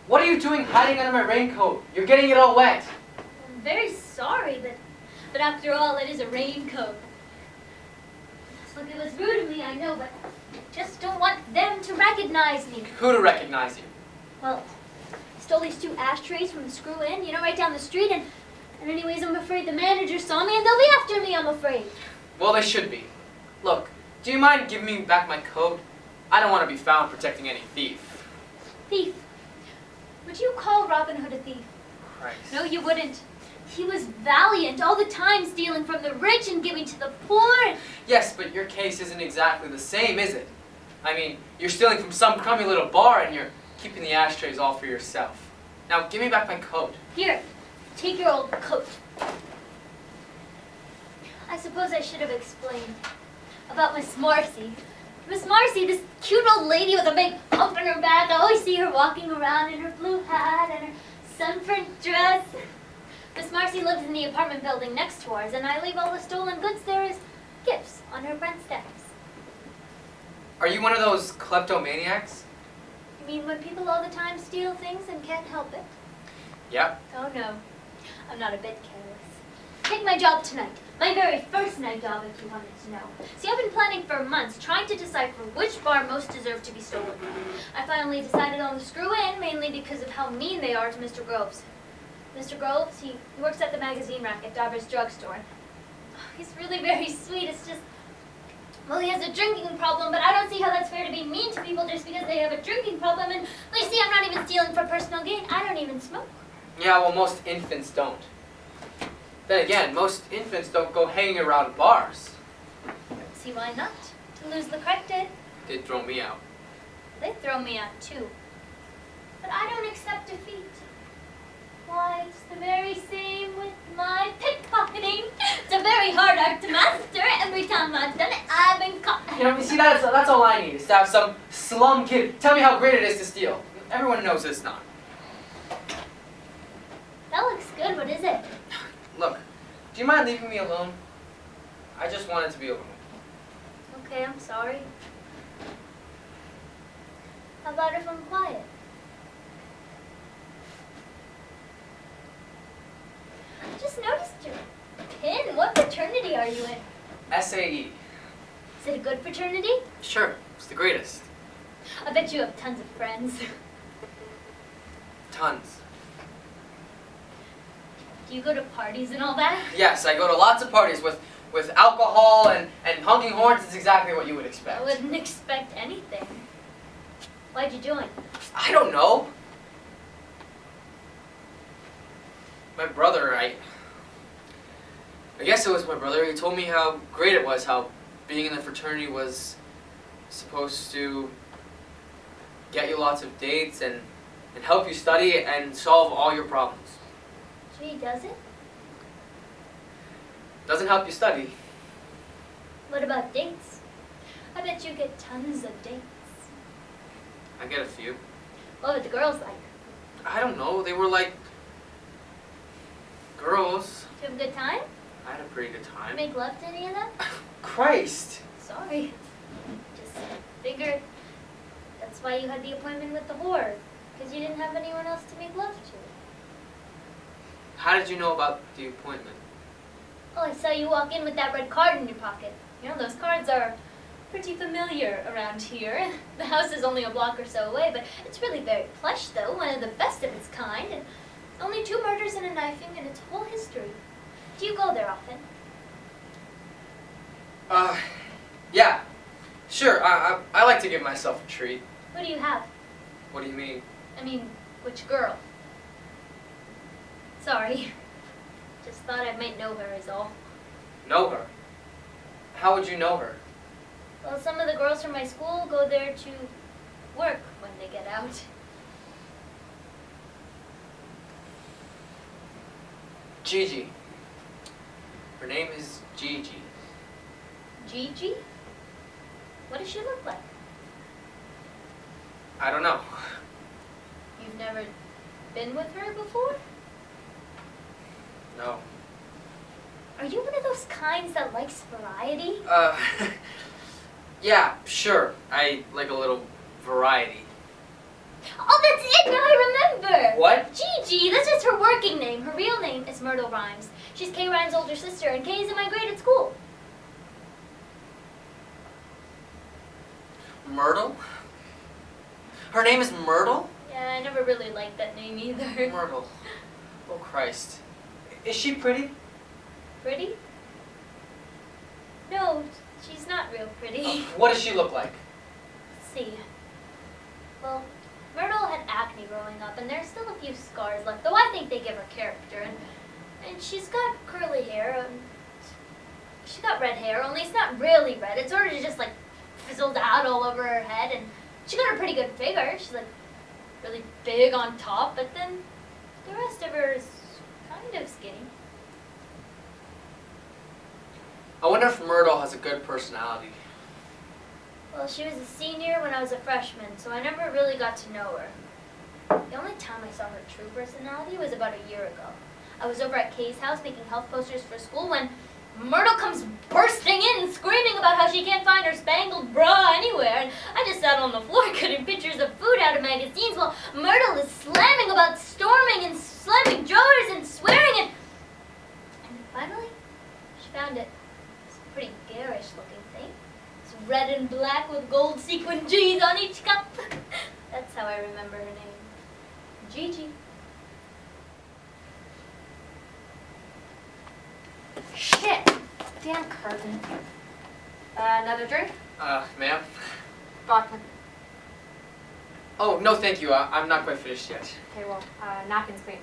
What are you doing hiding under my raincoat? You're getting it all wet. I'm very sorry, but after all, it is a raincoat. Look, it was rude of me, I know, but I just don't want them to recognize me. Who to recognize you? Well, I stole these 2 ashtrays from the Screw Inn, right down the street, and anyways, I'm afraid the manager saw me, and they'll be after me, I'm afraid. Well, they should be. Look, do you mind giving me back my coat? I don't want to be found protecting any thief. Thief? Would you call Robin Hood a thief? Christ. No, you wouldn't. He was valiant, all the time stealing from the rich and giving to the poor. Yes, but your case isn't exactly the same, is it? I mean, you're stealing from some crummy little bar and you're keeping the ashtrays all for yourself. Now, give me back my coat. Here, take your old coat. I suppose I should have explained about Miss Marcy. Miss Marcy, this cute old lady with a big hump in her back. I always see her walking around in her blue hat and her sunprint dress. Miss Marcy lives in the apartment building next to ours, and I leave all the stolen goods there as gifts on her front steps. Are you one of those kleptomaniacs? You mean when people all the time steal things and can't help it? Yep. Oh no, I'm not a bit careless. Take my job tonight. My very first night job, if you wanted to know. See, I've been planning for months, trying to decipher which bar most deserved to be stolen. I finally decided on the Screw Inn, mainly because of how mean they are to Mr. Groves. Mr. Groves, he works at the magazine rack at Dauber's drugstore. He's really very sweet. It's just, well, he has a drinking problem, but I don't see how that's fair to be mean to people just because they have a drinking problem. And you see, I'm not even stealing for personal gain. I don't even smoke. Yeah, well, most infants don't. Then again, most infants don't go hanging around bars. See, why not? To lose the credit did. They'd throw me out. They'd throw me out too. But I don't accept defeat. Why, it's the very same with my pickpocketing. It's a very hard art to master. Every time I've done it, I've been caught. You know, you see, that's all I need, is to have some slum kid tell me how great it is to steal. Everyone knows it's not. That looks good. What is it? Look, do you mind leaving me alone? I just want it to be over with. Okay, I'm sorry. How about if I'm quiet? I just noticed your pin. What fraternity are you in? SAE. Is it a good fraternity? Sure, it's the greatest. I bet you have tons of friends. Tons. Do you go to parties and all that? Yes, I go to lots of parties with alcohol and honking horns. It's exactly what you would expect. I wouldn't expect anything. Why'd you join? I don't know. My brother, I guess it was my brother. He told me how great it was, how being in the fraternity was supposed to get you lots of dates and help you study and solve all your problems. Gee, does it? Doesn't help you study. What about dates? I bet you get tons of dates. I get a few. What would the girls like? I don't know. They were like girls. Did you have a good time? I had a pretty good time. Make love to any of them? Christ. Sorry. Just figured that's why you had the appointment with the whore. Because you didn't have anyone else to make love to. How did you know about the appointment? Oh, I saw you walk in with that red card in your pocket. You know, those cards are pretty familiar around here. The house is only a block or so away, but it's really very plush, though. One of the best of its kind. And only 2 murders and a knifing in its whole history. Do you go there often? Yeah. Sure, I like to give myself a treat. Who do you have? What do you mean? I mean, which girl? Sorry. Just thought I might know her is all. Know her? How would you know her? Well, some of the girls from my school go there to work when they get out. Gigi. Her name is Gigi. Gigi? What does she look like? I don't know. You've never been with her before? No. Are you one of those kinds that likes variety? Yeah, sure. I like a little variety. Oh, that's it! Now I working name. Her real name is Myrtle Rhymes. She's Kay Rhymes' older sister, and Kay's in my grade at school. Myrtle? Her name is Myrtle? Yeah, I never really liked that name either. Myrtle. Oh, Christ. Is she pretty? Pretty? No, she's not real pretty. What does she look like? Let's see. Well, Myrtle had acne growing up, and there's still a few scars left, though I think they give her character. And she's got curly hair, and she's got red hair, only it's not really red. It's sort of just like fizzled out all over her head, and she got a pretty good figure. She's like really big on top, but then the rest of her is kind of skinny. I wonder if Myrtle has a good personality. Well, she was a senior when I was a freshman, so I never really got to know her. The only time I saw her true personality was about a year ago. I was over at Kay's house making health posters for school when Myrtle comes bursting in, screaming about how she can't find her spangled bra anywhere, and I just sat on the floor cutting pictures of food out of magazines while Myrtle is slamming about storming and slamming drawers and swearing and finally, she found it. It's a pretty garish looking thing. It's red and black with gold sequin G's on each cup. That's how I remember her name. Gigi. Shit! Dan Curtin. Another drink? Ma'am? Vodka. Oh, no thank you. I'm not quite finished yet. Okay, well, napkins, please.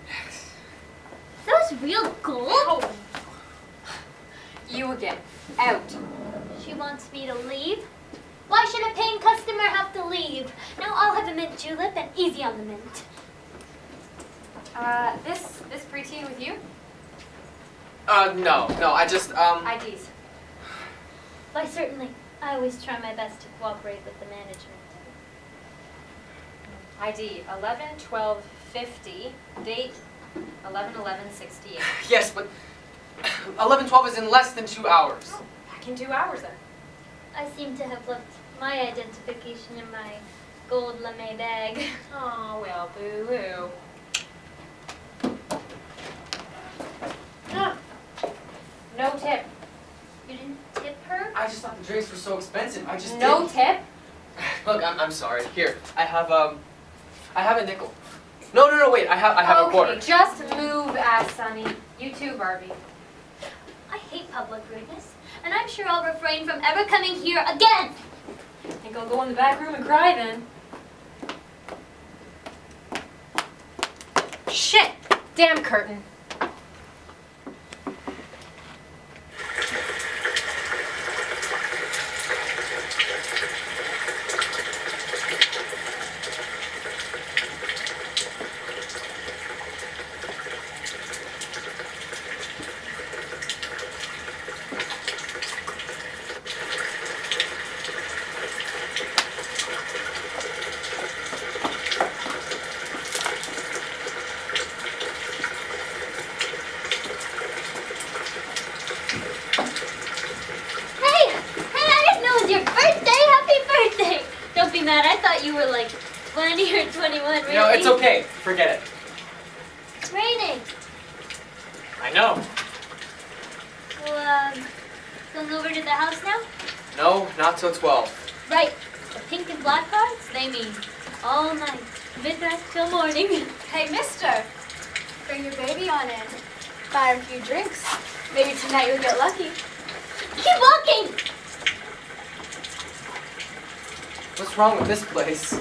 That was real gold? Oh. You again. Out. She wants me to leave? Why should a paying customer have to leave? Now I'll have a mint julep and easy on the mint. This free tea with you? No, I just, IDs. Why, certainly. I always try my best to cooperate with the management. ID 11/12/50. Date 11/11/68. yes, but 11:12 is in less than 2 hours. Oh, back in 2 hours then. I seem to have left my identification in my gold lame bag. Oh, well, boo-hoo. No tip. You didn't tip her? I just thought the drinks were so expensive. I just No didn't. tip? Look, I'm sorry. Here, I have a nickel. No, wait. I have a quarter. Okay, just move, Sonny. You too, Barbie. I hate public rudeness, and I'm sure I'll refrain from ever coming here again. Think I'll go in the back room and cry then. Shit! Damn curtain. Matt, I thought you were like 20 or 21, really. No, it's okay. Forget it. It's raining. I know. Well, going over to the house now? No, not till 12. Right. The pink and black cards, they mean all night. Midnight till morning. Hey, mister. Bring your baby on in. Buy her a few drinks. Maybe tonight you'll get lucky. Keep walking! What's wrong with this place?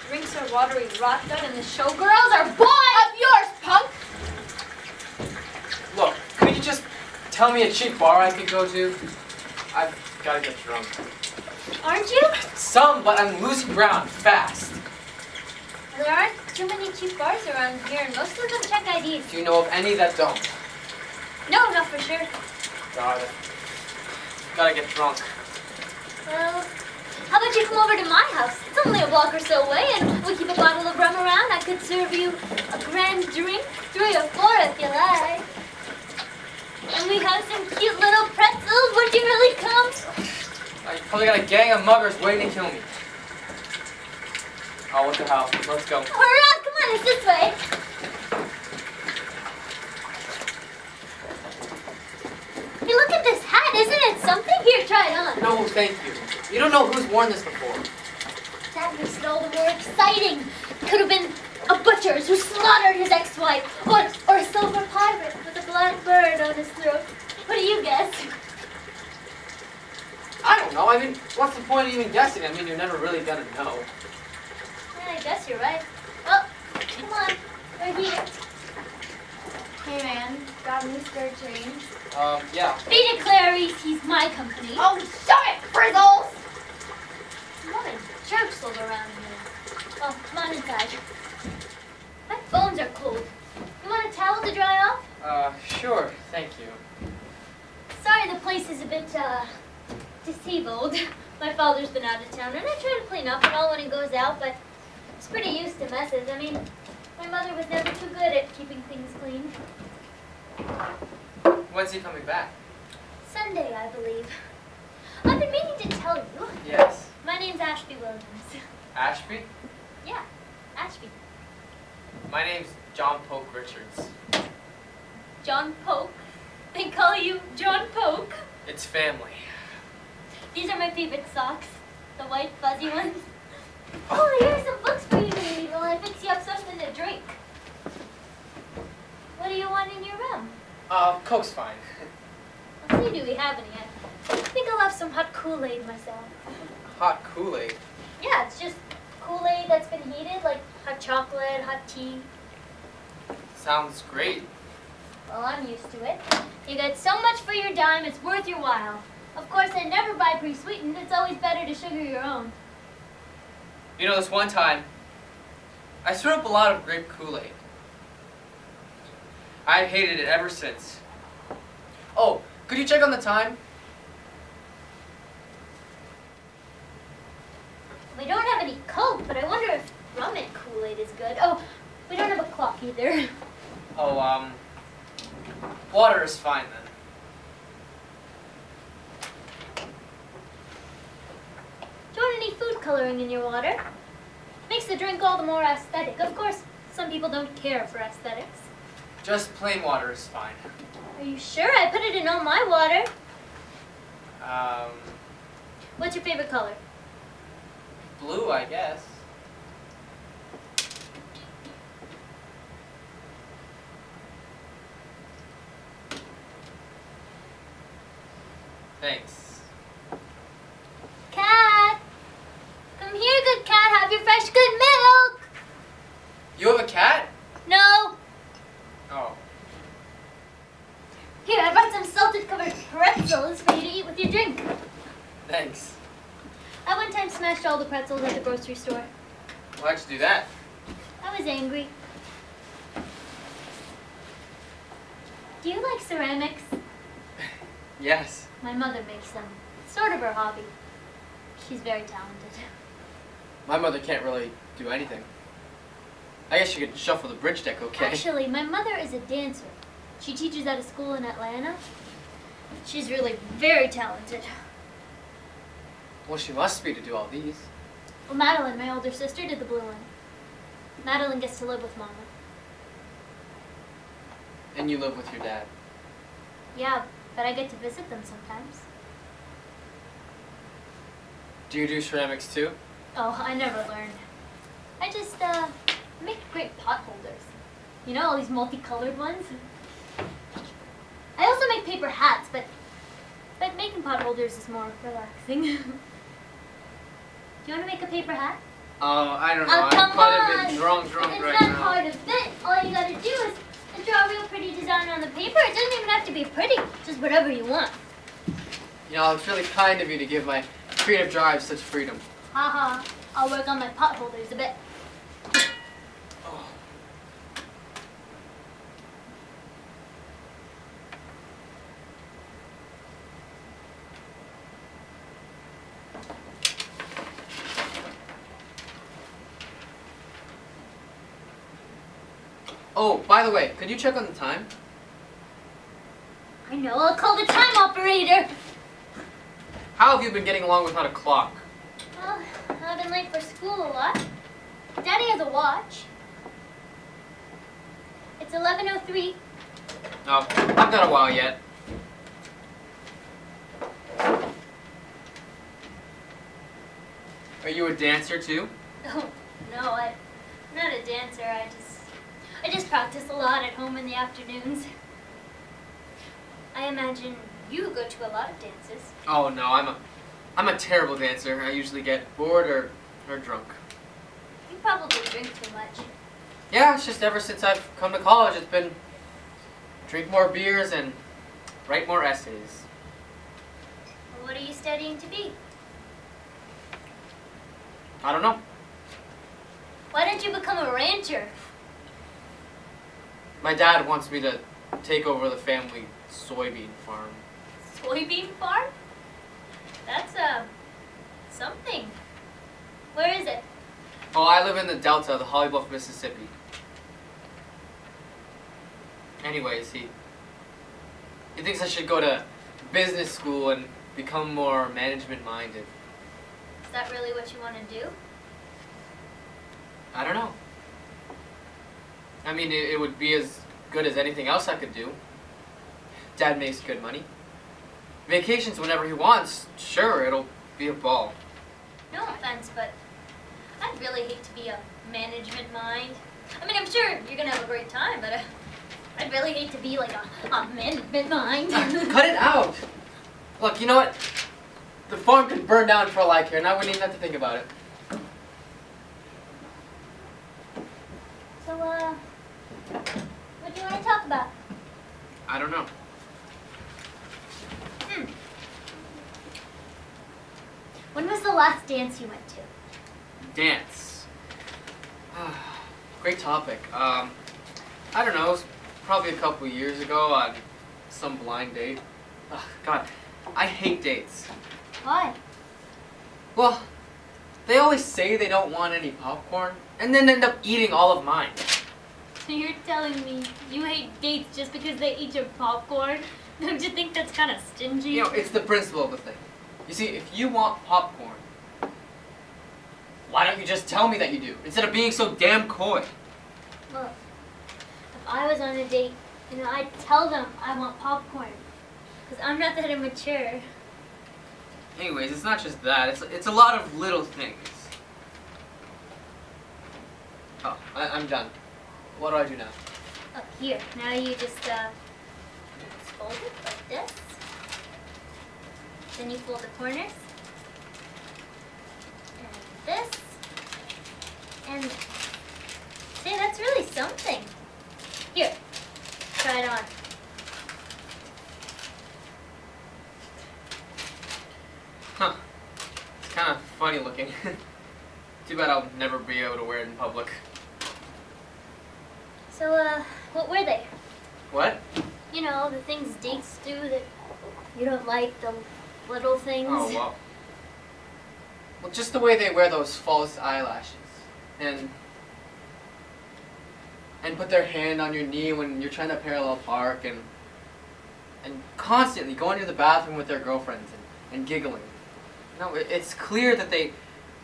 Drinks are watery rot gut and the showgirls are boys of yours, punk! Look, could you just tell me a cheap bar I could go to? I've got to get drunk. Aren't you? Some, but I'm losing ground fast. There aren't too many cheap bars around here, and most of them check IDs. Do you know of any that don't? No, not for sure. God, gotta get drunk. Well, how about you come over to my house? It's only a block or so away, and we keep a bottle of rum around. I could serve you a grand drink, 3 or 4 if you like. And we have some cute little pretzels. Would you really come? I probably got a gang of muggers waiting to kill me. Oh, what the hell? Let's go. Hurrah! Come on, it's this way. hat, isn't it something? Here, try it on. No, thank you. You don't know who's worn this before. That makes it all the more exciting. Could have been a butcher who slaughtered his ex-wife, or a silver pirate with a black bird on his throat. What do you guess? I don't know. I mean, what's the point of even guessing? I mean, you're never really gonna know. Yeah, I guess you're right. Well, come on, we're here. Hey man, got a new spare change. Yeah. Be to Clarice, he's my company. Oh, shut it, Frizzles! What a jerks around here. Well, come on inside. My bones are cold. You want a towel to dry off? Sure. Thank you. Sorry the place is a bit, disabled. My father's been out of town, and I try to clean up and all when he goes out, but he's pretty used to messes. I mean, my mother was never too good at keeping things clean. When's he coming back? Sunday, I believe. I've been meaning to tell you. Yes. My name's Ashby Williams. Ashby? Yeah, Ashby. My name's John Polk Richards. John Polk. They call you John Polk. It's family. These are my favorite socks. The white fuzzy ones. Oh, here are some books for you to read while I fix you up something to drink. What do you want in your room? Coke's fine. Let's see, do we have any? I think I'll have some hot Kool-Aid myself. Hot Kool-Aid. Yeah, it's just Kool-Aid that's been heated, like hot chocolate, hot tea. Sounds great. Well, I'm used to it. You get so much for your dime, it's worth your while. Of course, I never buy pre-sweetened. It's always better to sugar your own. You know, this one time, I screwed up a lot of grape Kool-Aid. I've hated it ever since. Oh, could you check on the time? We don't have any Coke, but I wonder if rum and Kool-Aid is good. Oh, we don't have a clock either. Oh, water is fine then. Do you want any food coloring in your water? Makes the drink all the more aesthetic. Of course, some people don't care for aesthetics. Just plain water is fine. Are you sure? I put it in all my water. What's your favorite color? Blue, I guess. Thanks. Cat! Come here, good cat. Have your fresh, good milk. You have a cat? No. Oh. Here, I brought some salted covered pretzels for you to eat with your drink. Thanks. I one time smashed all the pretzels at the grocery store. Why'd you do that? I was angry. Do you like ceramics? Yes. My mother makes them. It's sort of her hobby. She's very talented. My mother can't really do anything. I guess you could shuffle the bridge deck, okay? Actually, my mother is a dancer. She teaches at a school in Atlanta. She's really very talented. Well, she must be to do all these. Well, Madeline, my older sister, did the blue one. Madeline gets to live with Mama. And you live with your dad. Yeah, but I get to visit them sometimes. Do you do ceramics too? Oh, I never learned. I just, make great pot holders. You know, all these multicolored ones? I also make paper hats, but making pot holders is more relaxing. Do you want to make a paper hat? I don't know. Oh, I'm come quite a on. bit drunk It's right not now. hard a bit. All you gotta do is draw a real pretty design on the paper. It doesn't even have to be pretty. Just whatever you want. You know, it's really kind of you to give my creative drive such freedom. Haha. I'll work on my pot holders a bit. Oh. Oh, by the way, could you check on the time? I know. I'll call the time operator. How have you been getting along without a clock? Well, I've been late for school a lot. Daddy has a watch. It's 11:03. No, I've got a while yet. Are you a dancer too? Oh, no, I'm not a dancer. I just practice a lot at home in the afternoons. I imagine you go to a lot of dances. Oh no, I'm a terrible dancer. I usually get bored or drunk. You probably drink too much. Yeah, it's just ever since I've come to college, it's been drink more beers and write more essays. Well, what are you studying to be? I don't know. Why don't you become a rancher? My dad wants me to take over the family soybean farm. Soybean farm? That's something. Where is it? Oh, I live in the Delta, the Holly Bluff, Mississippi. Anyways, he thinks I should go to business school and become more management minded. Is that really what you want to do? I don't know. I mean, it would be as good as anything else I could do. Dad makes good money. Vacations whenever he wants, sure, it'll be a ball. No offense, but I'd really hate to be a management mind. I mean, I'm sure you're gonna have a great time, but I'd really hate to be like a management mind. Cut it out! Look, you know what? The farm could burn down for all I care, and I wouldn't even have to think about it. So, what do you want to talk about? I don't know. When was the last dance you went to? Dance. Great topic. I don't know, it was probably a couple years ago on some blind date. God, I hate dates. Why? Well, they always say they don't want any popcorn, and then end up eating all of mine. So you're telling me you hate dates just because they eat your popcorn? Don't you think that's kind of stingy? You know, it's the principle of the thing. You see, if you want popcorn, why don't you just tell me that you do, instead of being so damn coy? Look, if I was on a date, I'd tell them I want popcorn. Because I'm not that immature. Anyways, it's not just that, it's a lot of little things. Oh, I'm done. What do I do now? Oh, here. Now you just fold it like this. Then you fold the corners. And this. And see, that's really something. Here, try it on. Huh. It's kind of funny looking. Too bad I'll never be able to wear it in public. So, what were they? What? You know, the things dates do that you don't like, the little things. Oh, well. Well, just the way they wear those false eyelashes. And put their hand on your knee when you're trying to parallel park, and constantly going to the bathroom with their girlfriends and giggling. No, it's clear that they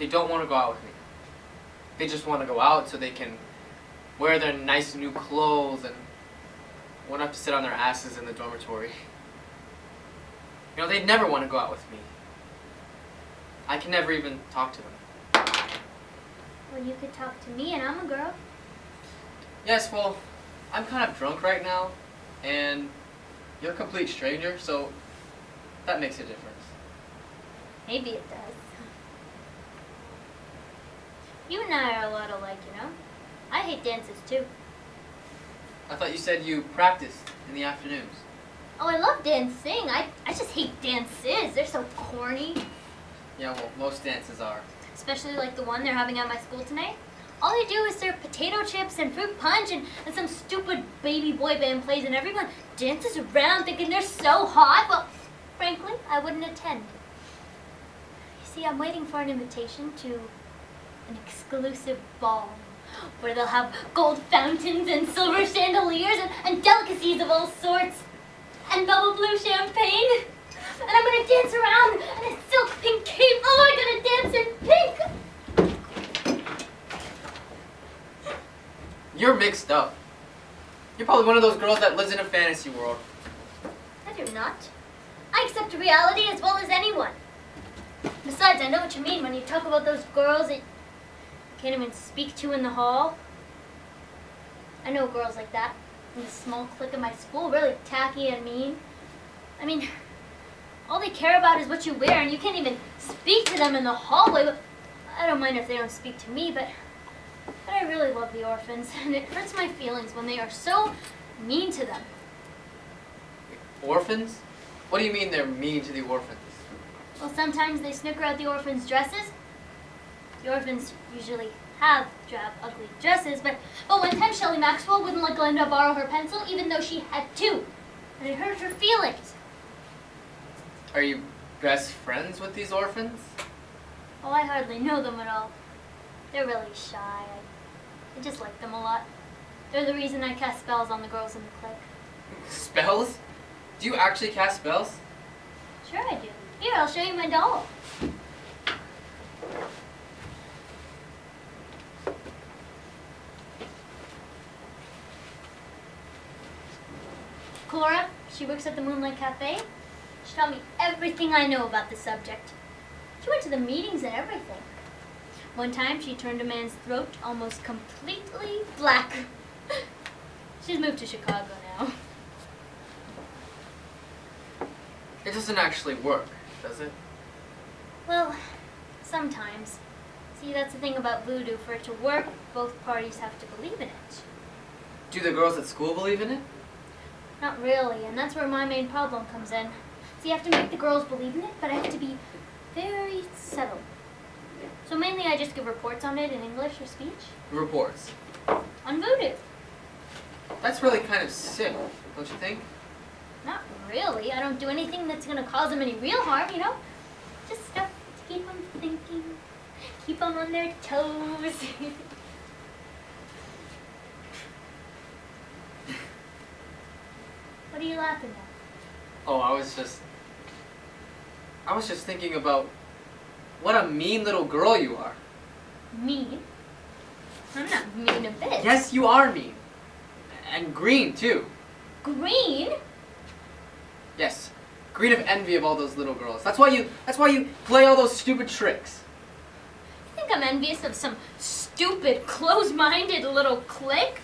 don't want to go out with me. They just want to go out so they can wear their nice new clothes and won't have to sit on their asses in the dormitory. You know, they'd never want to go out with me. I can never even talk to them. Well, you could talk to me, and I'm a girl. Yes, well, I'm kind of drunk right now, and you're a complete stranger, so that makes a difference. Maybe it does. You and I are a lot alike, I hate dances, too. I thought you said you practiced in the afternoons. Oh, I love dancing. I just hate dances. They're so corny. Yeah, well, most dances are. Especially like the one they're having at my school tonight. All they do is serve potato chips and fruit punch, and some stupid baby boy band plays, and everyone dances around thinking they're so hot. Well, frankly, I wouldn't attend. You see, I'm waiting for an invitation to an exclusive ball where they'll have gold fountains and silver chandeliers and delicacies of all sorts and bubble blue champagne. And I'm gonna dance around in a silk pink cape. Oh, I'm gonna dance in pink. You're mixed up. You're probably one of those girls that lives in a fantasy world. I do not. I accept reality as well as anyone. Besides, I know what you mean when you talk about those girls that you can't even speak to in the hall. I know girls like that in the small clique of my school, really tacky and mean. I mean, all they care about is what you wear, and you can't even speak to them in the hallway. But I don't mind if they don't speak to me, but I really love the orphans, and it hurts my feelings when they are so mean to them. Orphans? What do you mean they're mean to the orphans? Well, sometimes they snooker out the orphans' dresses. The orphans usually have drab, ugly dresses, but one time Shelley Maxwell wouldn't let Glenda borrow her pencil, even though she had two, and it hurt her feelings. Are you best friends with these orphans? Oh, I hardly know them at all. They're really shy. I just like them a lot. They're the reason I cast spells on the girls in the clique. Spells? Do you actually cast spells? Sure I do. Here, I'll show you my doll. Cora, she works at the Moonlight Cafe. She taught me everything I know about the subject. She went to the meetings and everything. One time, she turned a man's throat almost completely black. She's moved to Chicago now. It doesn't actually work, does it? Well, sometimes. See, that's the thing about voodoo. For it to work, both parties have to believe in it. Do the girls at school believe in it? Not really, and that's where my main problem comes in. See, you have to make the girls believe in it, but I have to be very subtle. So mainly I just give reports on it in English or speech. Reports. On voodoo. That's really kind of sick, don't you think? Not really. I don't do anything that's going to cause them any real harm, you know? Just stuff to keep them thinking, keep them on their toes. What are you laughing at? Oh, I was just thinking about what a mean little girl you are. Mean? I'm not mean a bit. Yes, you are mean. And green, too. Green? Yes. Green of envy of all those little girls. That's why you play all those stupid tricks. You think I'm envious of some stupid, close-minded little clique?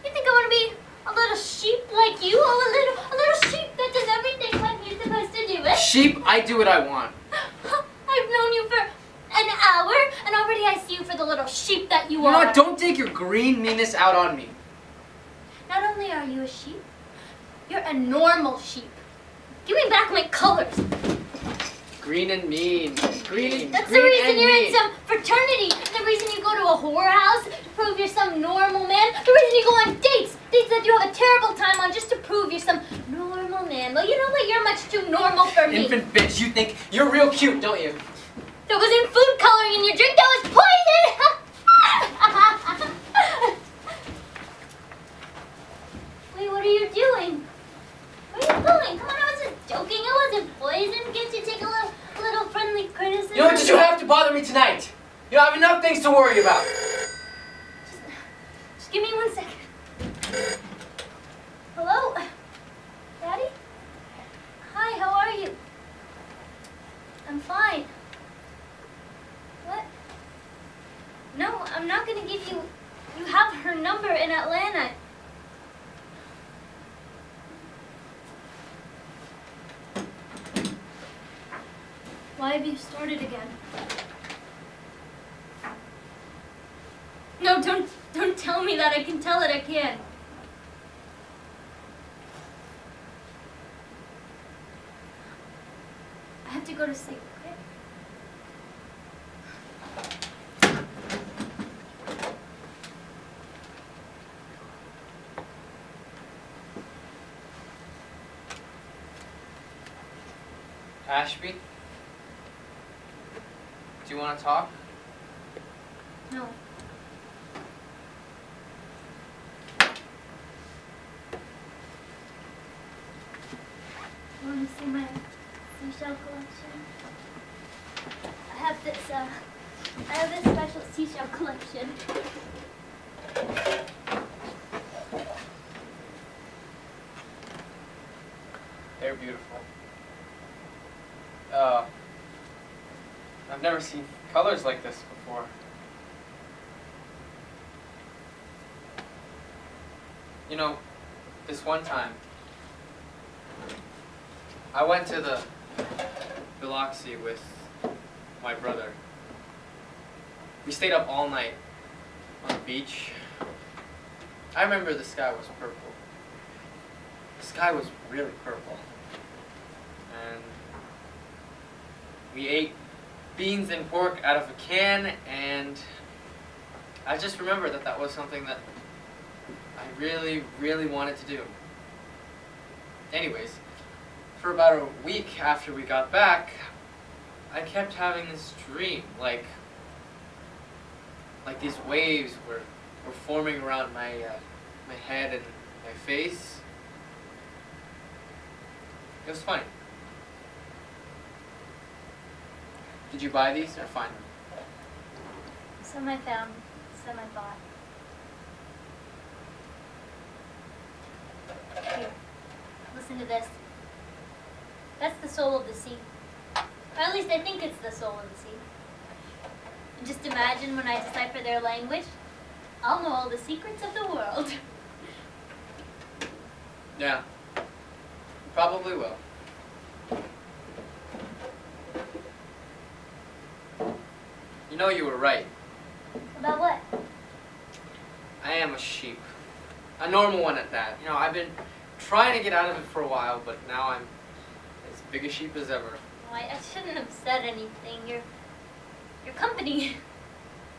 You think I want to be a little sheep like you? Oh, a little sheep that does everything like you're supposed to do it? Sheep, I do what I want. I've known you for an hour, and already I see you for the little sheep that you You know are. what? Don't take your green meanness out on me. Not only are you a sheep, you're a normal sheep. Give me back my colors. Green and mean. Green. That's green the reason and you're mean. in some fraternity. The reason you go to a whorehouse to prove you're some normal man. The reason you go on dates. Dates that you have a terrible time on just to prove you're some normal man. Well, you know what? You're much too normal for me. Infant bitch, you think you're real cute, don't you? There wasn't food coloring in your drink. That was poison. Wait, what are you doing? Where are you going? Come on, I was just joking. It wasn't poison. Can't you take a little friendly criticism? You know what? Did you have to bother me tonight? You have enough things to worry about. Just give me 1 second. Hello? Daddy? Hi, how are you? I'm fine. What? No, I'm not going to give you... You have her number in Atlanta. Why have you started again? No, don't tell me that. I can tell it. I can. I have to go to sleep, okay? Ashby? Do you want to talk? No. You want to see my seashell collection? I have this special seashell collection. They're beautiful. never seen colors like this before. You know, this one time, I went to the Biloxi with my brother. We stayed up all night on the beach. I remember the sky was purple. The sky was really purple. And we ate beans and pork out of a can, and I just remember that that was something that I really, really wanted to do. Anyways, for about a week after we got back, I kept having this dream, like these waves were forming around my head and my face. It was funny. Did you buy these or find them? Some I found, some I bought. Here, listen to this. That's the soul of the sea. Or at least I think it's the soul of the sea. And just imagine when I decipher their language, I'll know all the secrets of the world. Yeah, you probably will. You know, you were right. About what? I am a sheep. A normal one at that. You know, I've been trying to get out of it for a while, but now I'm as big a sheep as ever. Oh, I shouldn't have said anything. Your company.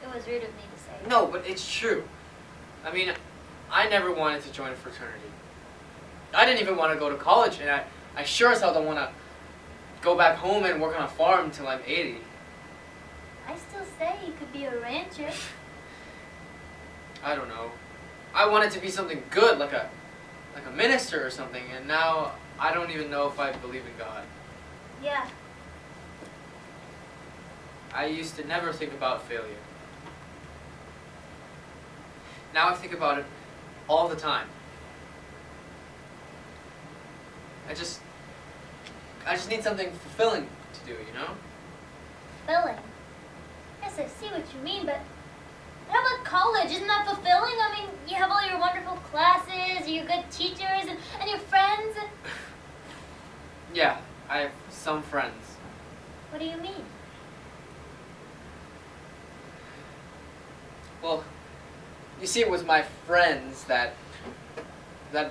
It was rude of me to say. No, but it's true. I mean, I never wanted to join a fraternity. I didn't even want to go to college, and I sure as hell don't want to go back home and work on a farm until I'm 80. I still say you could be a rancher. I don't know. I wanted to be something good, like a minister or something, and now I don't even know if I believe in God. Yeah. I used to never think about failure. Now I think about it all the time. I just need something fulfilling to do, you know? Fulfilling. Yes, I see what you mean, but how about college? Isn't that fulfilling? I mean, you have all your wonderful classes, your good teachers, and your friends. And Yeah, I have some friends. what do you mean? Well, you see, it was my friends that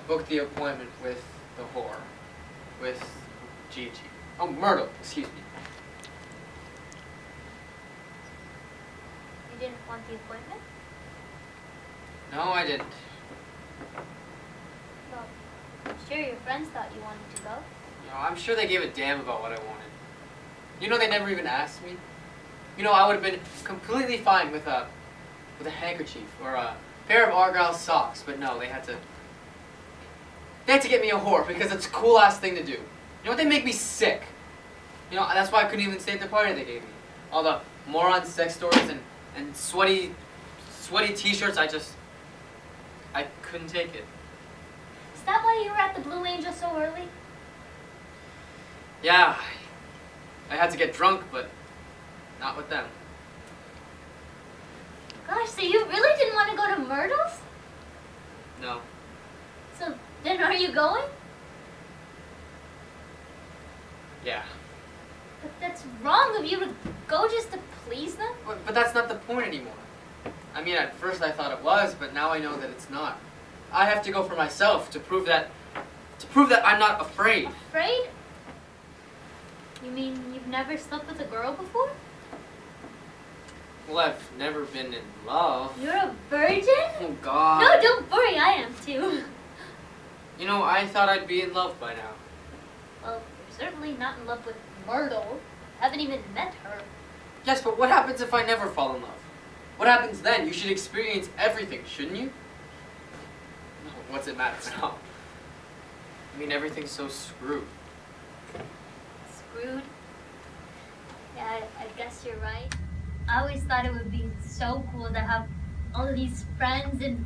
booked the appointment with the whore, with Gigi. Oh, Myrtle, excuse me. You didn't want the appointment? No, I didn't. Well, I'm sure your friends thought you wanted to go. You know, I'm sure they gave a damn about what I wanted. You know, they never even asked me. You know, I would have been completely fine with a handkerchief or a pair of Argyle socks, but no, they had to get me a whore because it's a cool ass thing to do. You know what? They make me sick. You know, that's why I couldn't even stay at the party they gave me. All the moron sex stories and sweaty t-shirts, I couldn't take it. Is that why you were at the Blue Angel so early? Yeah, I had to get drunk, but not with them. Gosh, so you really didn't want to go to Myrtle's? No. So then are you going? Yeah. But that's wrong of you to go just to please them. But that's not the point anymore. I mean, at first I thought it was, but now I know that it's not. I have to go for myself to prove that I'm not afraid. Afraid? You mean you've never slept with a girl before? Well, I've never been in love. You're a virgin? Oh, God. No, don't worry, I am too. You know, I thought I'd be in love by now. Well, you're certainly not in love with Myrtle. Haven't even met her. Yes, but what happens if I never fall in love? What happens then? You should experience everything, shouldn't you? No, what's it matter now? I mean, everything's so screwed. Screwed? Yeah, I guess you're right. I always thought it would be so cool to have all of these friends and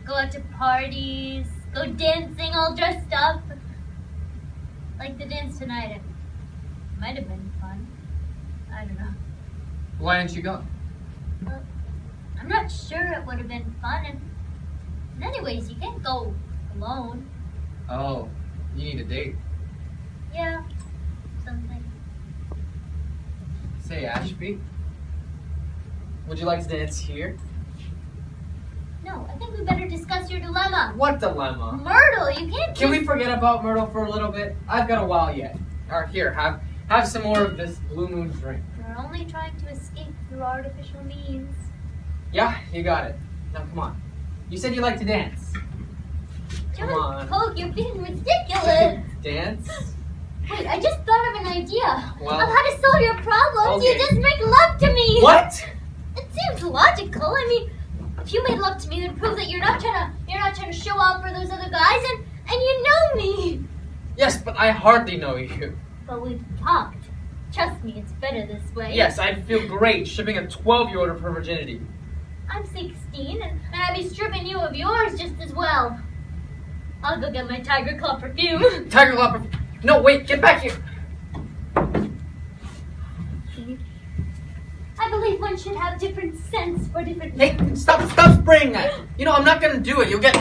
go out to parties, go dancing all dressed up. Like the dance tonight. It might have been fun. I don't know. Why didn't you go? I'm not sure it would have been fun, and anyways, you can't go alone. Oh, you need a date. Yeah, something. Say, Ashby, would you like to dance here? No, I think we better discuss your dilemma. What dilemma? Myrtle, you can't Can we forget about Myrtle for a little bit? I've got a while yet. Or here, have some more of this Blue Moon drink. We're only trying to escape through artificial means. Yeah, you got it. Now come on. You said you like to dance. Come on. Coke, you're being ridiculous. Dance? Wait, I just thought of an idea. Well, of how to solve your problems. okay. You just make love to me. What? It seems logical. I mean, if you made love to me, it would prove that you're not trying to show off for those other guys, and you know me. Yes, but I hardly know you. But we've talked. Trust me, it's better this way. Yes, I'd feel great shipping a 12-year-old of her virginity. I'm 16, and I'd be stripping you of yours just as well. I'll go get my Tiger Claw perfume. Tiger Claw perfume. No, wait, get back here. I believe one should have different scents for different... Hey, stop spraying that. You know, I'm not gonna do it. You'll get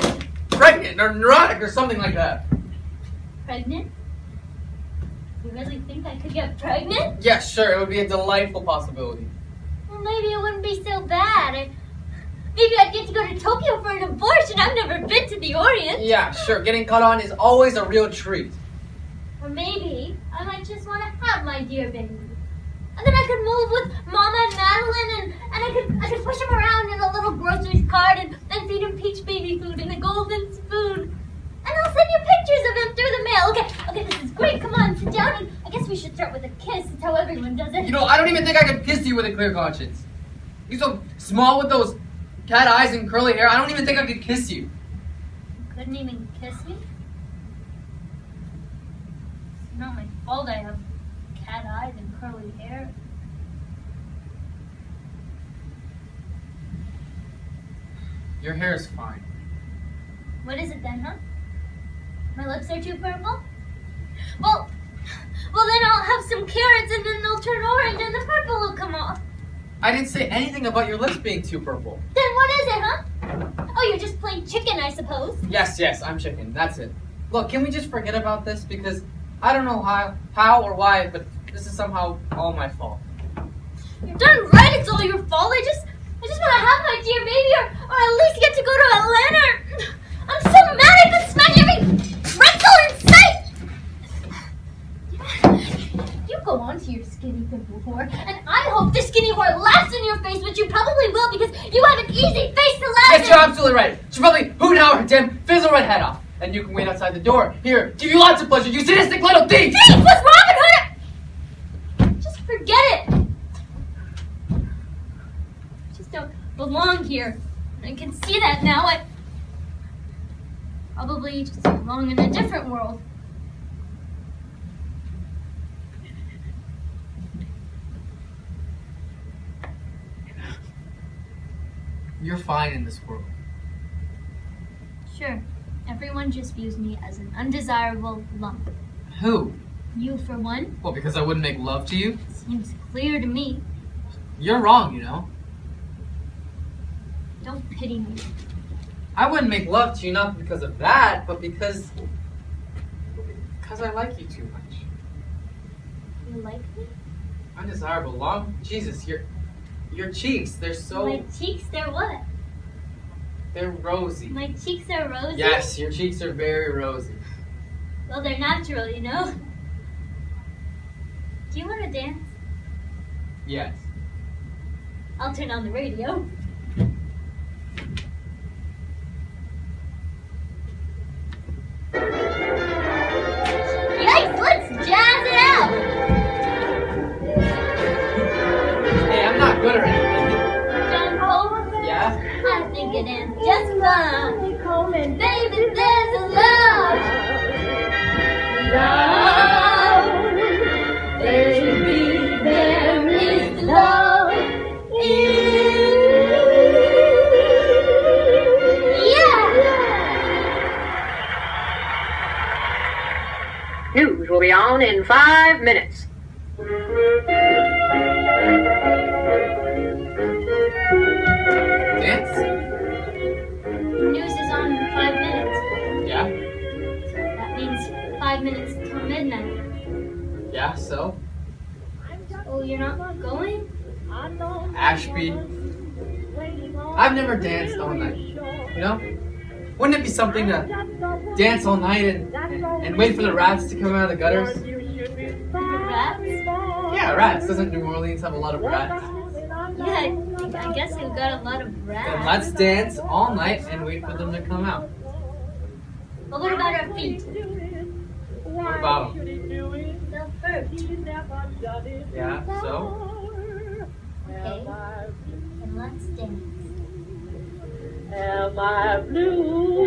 pregnant or neurotic or something like that. Pregnant? You really think I could get pregnant? Yeah, sure, it would be a delightful possibility. Well, maybe it wouldn't be so bad. Maybe I'd get to go to Tokyo for an abortion. I've never been to the Orient. Yeah, sure, getting caught on is always a real treat. Or maybe I might just want to have my dear baby. And then I could move with Mama and Madeline, and I could push him around in a little grocery cart and feed him peach baby food in a golden spoon. And I'll send you pictures of him through the mail. Okay, this is great. Come on, sit down. And I guess we should start with a kiss. It's how everyone does it. You know, I don't even think I could kiss you with a clear conscience. You're so small with those cat eyes and curly hair. I don't even think I could kiss you. You couldn't even kiss me? It's not my fault I have cat eyes and curly hair. Your hair is fine. What is it then, huh? My lips are too purple? Well then I'll have some carrots and then they'll turn orange and the purple will come off. I didn't say anything about your lips being too purple. Then what is it, huh? Oh, you're just plain chicken, I suppose. Yes, I'm chicken. That's it. Look, can we just forget about this? Because I don't know how or why, but this is somehow all my fault. You're darn right it's all your fault. I just want to have my dear baby or at least get to go to Atlanta. I'm so mad I could smash every pretzel in sight. You go on to your skinny pimple whore, and I hope this skinny whore laughs in your face, which you probably will because you have an easy face to laugh Yes, in. you're absolutely right. She'll probably hoot our damn fizzle red head off. And you can wait outside the door. Here, give you lots of pleasure, you sadistic little thief! Thief! What's Robin Hood? Just forget it. I just don't belong here. I can see that now. I probably just belong in a different world. You're fine in this world. Sure. Everyone just views me as an undesirable lump. Who? You, for one, Well, because I wouldn't make love to you? seems clear to me. You're wrong, you know. Don't pity me. I wouldn't make love to you not because of that, but because I like you too much. You like me? Undesirable lump? Jesus, your cheeks, they're so... My cheeks, they're what? They're rosy. My cheeks are rosy? Yes, your cheeks are very rosy. Well, they're natural, you know? Do you want to dance? Yes. I'll turn on the radio. Yikes, let's jazz it out! Hey, I'm not good or anything. John Cole? Yeah? I think it ends just fine. Baby, there's a love. Love. Baby, there is love in News will be on in 5 minutes. 5 minutes till midnight. Yeah, so? Oh, you're not going? Ashby, I've never danced all night. You know? Wouldn't it be something to dance all night and wait for the rats to come out of the gutters? Rats? Yeah, rats. Doesn't New Orleans have a lot of rats? Yeah, I guess we've got a lot of Then rats. let's dance all night and wait for them to come out. But what about our feet? What about them? They'll hurt. Yeah, so? Okay, then let's dance. Am I blue?